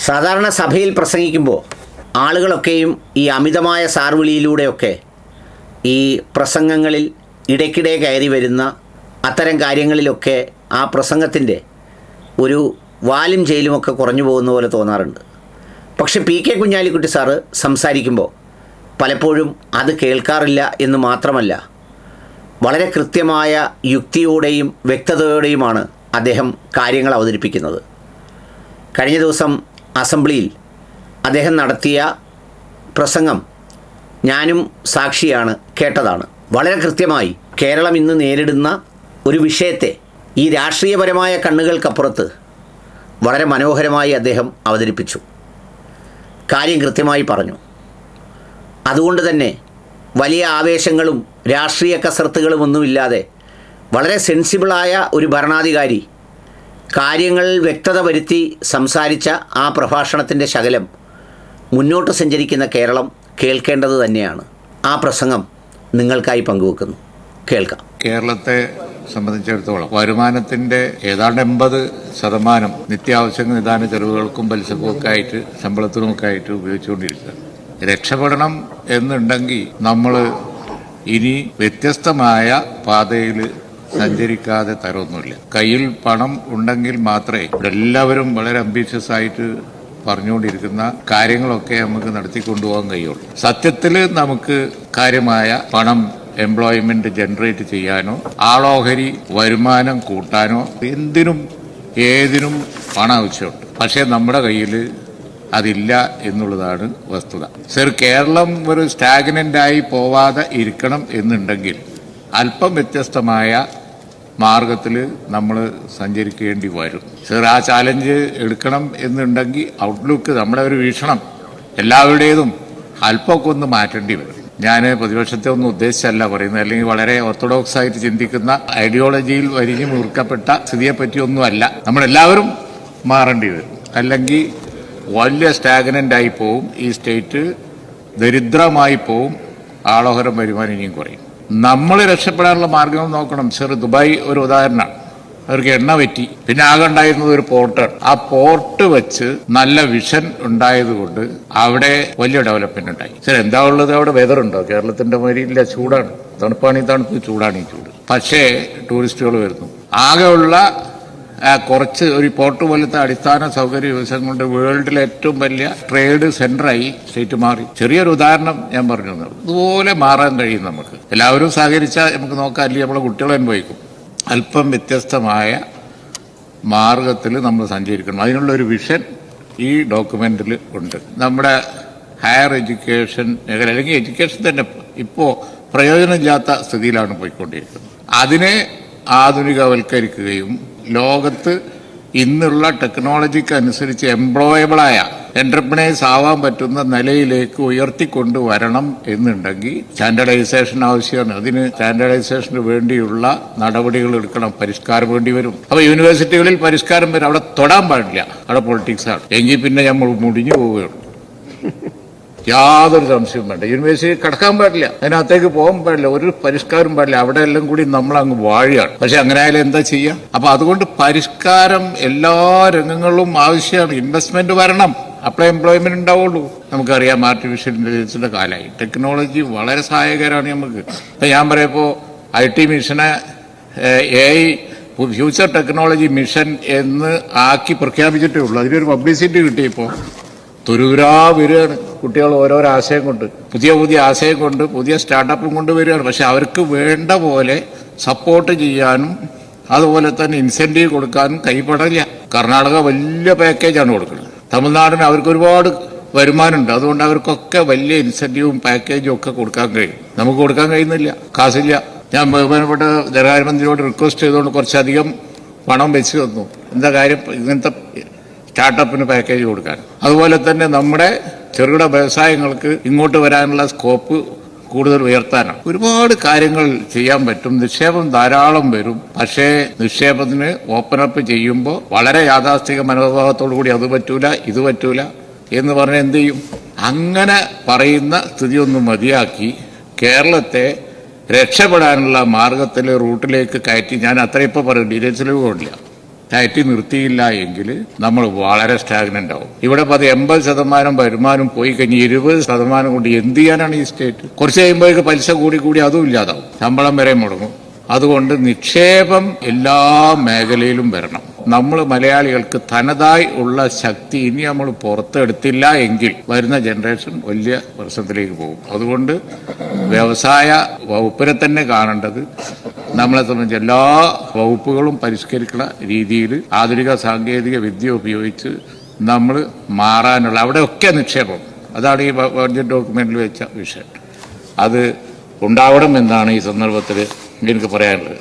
സാധാരണ സഭയിൽ പ്രസംഗിക്കുമ്പോൾ ആളുകളൊക്കെയും ഈ അമിതമായ സാർവിളിയിലൂടെയൊക്കെ ഈ പ്രസംഗങ്ങളിൽ ഇടയ്ക്കിടെ കയറി വരുന്ന അത്തരം കാര്യങ്ങളിലൊക്കെ ആ പ്രസംഗത്തിൻ്റെ ഒരു വാലും ജയിലുമൊക്കെ കുറഞ്ഞു പോകുന്ന പോലെ തോന്നാറുണ്ട്. പക്ഷേ PK കുഞ്ഞാലിക്കുട്ടി സാറ് സംസാരിക്കുമ്പോൾ പലപ്പോഴും അത് കേൾക്കാറില്ല എന്ന് മാത്രമല്ല, വളരെ കൃത്യമായ യുക്തിയോടെയും വ്യക്തതയോടെയുമാണ് അദ്ദേഹം കാര്യങ്ങൾ അവതരിപ്പിക്കുന്നത്. കഴിഞ്ഞ ദിവസം അസംബ്ലിയിൽ അദ്ദേഹം നടത്തിയ പ്രസംഗം ഞാനും സാക്ഷിയാണ്, കേട്ടതാണ്. വളരെ കൃത്യമായി കേരളം ഇന്ന് നേരിടുന്ന ഒരു വിഷയത്തെ ഈ രാഷ്ട്രീയപരമായ കണ്ണുകൾക്കപ്പുറത്ത് വളരെ മനോഹരമായി അദ്ദേഹം അവതരിപ്പിച്ചു. കാര്യം കൃത്യമായി പറഞ്ഞു. അതുകൊണ്ട് തന്നെ വലിയ ആവേശങ്ങളും രാഷ്ട്രീയ കസർത്തുകളും ഒന്നുമില്ലാതെ വളരെ സെൻസിബിളായ ഒരു ഭരണാധികാരി കാര്യങ്ങളിൽ വ്യക്തത വരുത്തി സംസാരിച്ച ആ പ്രഭാഷണത്തിൻ്റെ ശകലം മുന്നോട്ട് സഞ്ചരിക്കുന്ന കേരളം കേൾക്കേണ്ടത് തന്നെയാണ്. ആ പ്രസംഗം നിങ്ങൾക്കായി പങ്കുവെക്കുന്നു. കേൾക്കാം. കേരളത്തെ സംബന്ധിച്ചിടത്തോളം വരുമാനത്തിന്റെ ഏതാണ്ട് 80% നിത്യാവശ്യ നിദാന ചെലവുകൾക്കും പലിശക്കുമൊക്കെ ആയിട്ട് ശമ്പളത്തിനുമൊക്കെ ആയിട്ട് ഉപയോഗിച്ചുകൊണ്ടിരിക്കുക. രക്ഷപ്പെടണം എന്നുണ്ടെങ്കിൽ നമ്മൾ ഇനി വ്യത്യസ്തമായ പാതയിൽ സഞ്ചരിക്കാതെ തരമൊന്നുമില്ല. കയ്യിൽ പണം ഉണ്ടെങ്കിൽ മാത്രമേ എല്ലാവരും വളരെ അംബീഷ്യസ് ആയിട്ട് പറഞ്ഞുകൊണ്ടിരിക്കുന്ന കാര്യങ്ങളൊക്കെ നമുക്ക് നടത്തിക്കൊണ്ടുപോകാൻ കഴിയുള്ളൂ. സത്യത്തിൽ നമുക്ക് കാര്യമായ പണം എംപ്ലോയ്മെന്റ് ജനറേറ്റ് ചെയ്യാനോ ആളോഹരി വരുമാനം കൂട്ടാനോ എന്തിനും ഏതിനും പണം ആവശ്യമുണ്ട്. പക്ഷേ നമ്മുടെ കയ്യിൽ അതില്ല എന്നുള്ളതാണ് വസ്തുത. കേരളം ഒരു സ്റ്റാഗ്നന്റായി പോവാതെ ഇരിക്കണം എന്നുണ്ടെങ്കിൽ അല്പം വ്യത്യസ്തമായ മാർഗത്തിൽ നമ്മൾ സഞ്ചരിക്കേണ്ടി വരും. ആ ചാലഞ്ച് എടുക്കണം എന്നുണ്ടെങ്കിൽ ഔട്ട്ലുക്ക്, നമ്മുടെ ഒരു വീക്ഷണം എല്ലാവരുടേതും അല്പമൊക്കെ ഒന്ന് മാറ്റേണ്ടി വരും. ഞാൻ പ്രതിപക്ഷത്തെ ഒന്നും ഉദ്ദേശിച്ചല്ല പറയുന്നത്, അല്ലെങ്കിൽ വളരെ ഓർത്തഡോക്സ് ആയിട്ട് ചിന്തിക്കുന്ന ഐഡിയോളജിയിൽ വരിഞ്ഞു മുറുക്കപ്പെട്ട സ്ഥിതിയെ പറ്റിയൊന്നുമല്ല. നമ്മളെല്ലാവരും മാറേണ്ടി വരും. അല്ലെങ്കിൽ വലിയ സ്റ്റാഗ്നന്റായി പോവും, ഈ സ്റ്റേറ്റ് ദരിദ്രമായി പോവും, ആളോഹരം വരുമാനം ഇനിയും കുറയും. നമ്മൾ രക്ഷപ്പെടാനുള്ള മാർഗം നോക്കണം. ദുബായ് ഒരു ഉദാഹരണമാണ്. അവർക്ക് എണ്ണ പറ്റി, പിന്നെ ആകെ ഉണ്ടായിരുന്നത് ഒരു പോർട്ടാണ്. ആ പോർട്ട് വെച്ച് നല്ല വിഷൻ ഉണ്ടായതുകൊണ്ട് അവിടെ വലിയ ഡെവലപ്മെന്റ് ഉണ്ടായി. എന്താ ഉള്ളത്? അവിടെ വെതറുണ്ടോ? കേരളത്തിന്റെ മാതിരി ഇല്ല, ചൂടാണ്. തണുപ്പാണ് തണുപ്പ്, ചൂടാണ് ഈ ചൂട്. പക്ഷേ ടൂറിസ്റ്റുകൾ വരുന്നു. ആകെയുള്ള കുറച്ച് ഒരു പോർട്ട് പോലത്തെ അടിസ്ഥാന സൗകര്യ വികസനം കൊണ്ട് വേൾഡിലെ ഏറ്റവും വലിയ ട്രേഡ് സെന്ററായി സ്റ്റേറ്റ് മാറി. ചെറിയൊരു ഉദാഹരണം ഞാൻ പറഞ്ഞു തന്നു. ഇതുപോലെ മാറാൻ കഴിയും നമുക്ക്. എല്ലാവരും സഹകരിച്ചാൽ നമുക്ക് നോക്കാം, അല്ലെങ്കിൽ നമ്മളെ കുട്ടികളെ അനുഭവിക്കും. അല്പം വ്യത്യസ്തമായ മാർഗത്തിൽ നമ്മൾ സഞ്ചരിക്കണം. അതിനുള്ളൊരു വിഷൻ ഈ ഡോക്യുമെന്റിൽ ഉണ്ട്. നമ്മുടെ ഹയർ എഡ്യൂക്കേഷൻ മേഖല, അല്ലെങ്കിൽ എഡ്യൂക്കേഷൻ തന്നെ ഇപ്പോൾ പ്രയോജനമില്ലാത്ത സ്ഥിതിയിലാണ് പോയിക്കൊണ്ടിരിക്കുന്നത്. അതിനെ ആധുനികവൽക്കരിക്കുകയും ലോകത്ത് ഇന്നുള്ള ടെക്നോളജിക്ക് അനുസരിച്ച് എംപ്ലോയബിളായ എന്റർപ്രണേഴ്സ് ആവാൻ പറ്റുന്ന നിലയിലേക്ക് ഉയർത്തിക്കൊണ്ടുവരണം എന്നുണ്ടെങ്കിൽ സ്റ്റാൻഡേർഡൈസേഷൻ ആവശ്യമാണ്. അതിന് സ്റ്റാൻഡേർഡൈസേഷന് വേണ്ടിയുള്ള നടപടികൾ എടുക്കണം, പരിഷ്കാരം വേണ്ടി വരും. അപ്പൊ യൂണിവേഴ്സിറ്റികളിൽ പരിഷ്കാരം വരും. അവിടെ തൊടാൻ പാടില്ല, അവിടെ പൊളിറ്റിക്സ് ആണ്. എങ്കിൽ പിന്നെ നമ്മൾ മുടിഞ്ഞു പോവുകയാണ്. യാതൊരു സംശയവും വേണ്ട. യൂണിവേഴ്സിറ്റി കടക്കാൻ പാടില്ല, അതിനകത്തേക്ക് പോകാൻ പാടില്ല, ഒരു പരിഷ്കാരം പാടില്ല. അവിടെ എല്ലാം കൂടി നമ്മൾ അങ്ങ് വാഴുകയാണ്. പക്ഷെ അങ്ങനെ ആയാലും എന്താ ചെയ്യാം? അപ്പൊ അതുകൊണ്ട് പരിഷ്കാരം എല്ലാ രംഗങ്ങളിലും ആവശ്യമാണ്. ഇൻവെസ്റ്റ്മെന്റ് വരണം, അപ്പോഴേ എംപ്ലോയ്മെന്റ് ഉണ്ടാവുള്ളൂ. നമുക്കറിയാം ആർട്ടിഫിഷ്യൽ ഇന്റലിജൻസിന്റെ കാലമായി. ടെക്നോളജി വളരെ സഹായകരമാണ് നമുക്ക്. ഞാൻ പറയപ്പോ IT മിഷനെ AI ഫ്യൂച്ചർ ടെക്നോളജി മിഷൻ എന്ന് ആക്കി പ്രഖ്യാപിച്ചിട്ടേ ഉള്ളൂ. അതിനൊരു പബ്ലിസിറ്റി കിട്ടിയപ്പോ തുരുതുരാ വരികയാണ് കുട്ടികൾ. ഓരോരോ ആശയം കൊണ്ട്, പുതിയ പുതിയ ആശയം കൊണ്ട്, പുതിയ സ്റ്റാർട്ടപ്പും കൊണ്ട് വരികയാണ്. പക്ഷെ അവർക്ക് വേണ്ട പോലെ സപ്പോർട്ട് ചെയ്യാനും അതുപോലെ തന്നെ ഇൻസെന്റീവ് കൊടുക്കാനും കൈപ്പെടില്ല. കർണാടക വലിയ പാക്കേജാണ് കൊടുക്കുന്നത്. തമിഴ്നാടിന് അവർക്ക് ഒരുപാട് വരുമാനമുണ്ട്. അതുകൊണ്ട് അവർക്കൊക്കെ വലിയ ഇൻസെന്റീവും പാക്കേജും ഒക്കെ കൊടുക്കാൻ കഴിയും. നമുക്ക് കൊടുക്കാൻ കഴിയുന്നില്ല, കാശില്ല. ഞാൻ ബഹുമാനപ്പെട്ട ധനകാര്യമന്ത്രിയോട് റിക്വസ്റ്റ് ചെയ്തുകൊണ്ട് കുറച്ചധികം പണം വെച്ച് തന്നു. എന്താ കാര്യം? ഇങ്ങനത്തെ സ്റ്റാർട്ടപ്പിന് പാക്കേജ് കൊടുക്കാൻ. അതുപോലെ തന്നെ നമ്മുടെ ചെറുകിട വ്യവസായങ്ങൾക്ക് ഇങ്ങോട്ട് വരാനുള്ള സ്കോപ്പ് കൂടുതൽ ഉയർത്താനാണ്. ഒരുപാട് കാര്യങ്ങൾ ചെയ്യാൻ പറ്റും. നിക്ഷേപം ധാരാളം വരും. പക്ഷേ നിക്ഷേപത്തിന് ഓപ്പണപ്പ് ചെയ്യുമ്പോൾ വളരെ യാഥാസ്ഥിക മനോഭാവത്തോടു കൂടി അത് പറ്റൂല, ഇത് പറ്റൂല എന്ന് പറഞ്ഞാൽ എന്ത് ചെയ്യും? അങ്ങനെ പറയുന്ന സ്ഥിതിയൊന്നും മതിയാക്കി കേരളത്തെ രക്ഷപ്പെടാനുള്ള മാർഗത്തിലെ റൂട്ടിലേക്ക് കയറ്റി. ഞാൻ അത്ര ഇപ്പോൾ പറയും, ഡീറ്റെയിൽസിലേക്ക് പോകില്ല. കയറ്റി നിർത്തിയില്ല എങ്കിൽ നമ്മൾ വളരെ സ്റ്റാഗ്നന്റ് ആവും. ഇവിടെ 80% വരുമാനം പോയി കഴിഞ്ഞ് 20% കൊണ്ട് എന്ത് ചെയ്യാനാണ് ഈ സ്റ്റേറ്റ്? കുറച്ച് കഴിയുമ്പോഴേക്ക് പലിശ കൂടി അതും ഇല്ലാതാവും, ശമ്പളം വരെ മുടങ്ങും. അതുകൊണ്ട് നിക്ഷേപം എല്ലാ മേഖലയിലും വരണം. നമ്മൾ മലയാളികൾക്ക് തനതായി ഉള്ള ശക്തി ഇനി നമ്മൾ പുറത്തെടുത്തില്ല എങ്കിൽ വരുന്ന ജനറേഷൻ വലിയ പ്രശ്നത്തിലേക്ക് പോകും. അതുകൊണ്ട് വ്യവസായ വകുപ്പിനെ തന്നെ കാണേണ്ടത് നമ്മളെ സംബന്ധിച്ച് എല്ലാ വകുപ്പുകളും പരിഷ്കരിക്കുന്ന രീതിയിൽ ആധുനിക സാങ്കേതിക വിദ്യ ഉപയോഗിച്ച് നമ്മൾ മാറാനുള്ള അവിടെയൊക്കെ നിക്ഷേപം, അതാണ് ഈ ബഡ്ജറ്റ് ഡോക്യുമെന്റിൽ വെച്ച വിഷയം. അത് ഉണ്ടാവണം എന്നാണ് ഈ സന്ദർഭത്തിൽ എനിക്ക് പറയാനുള്ളത്.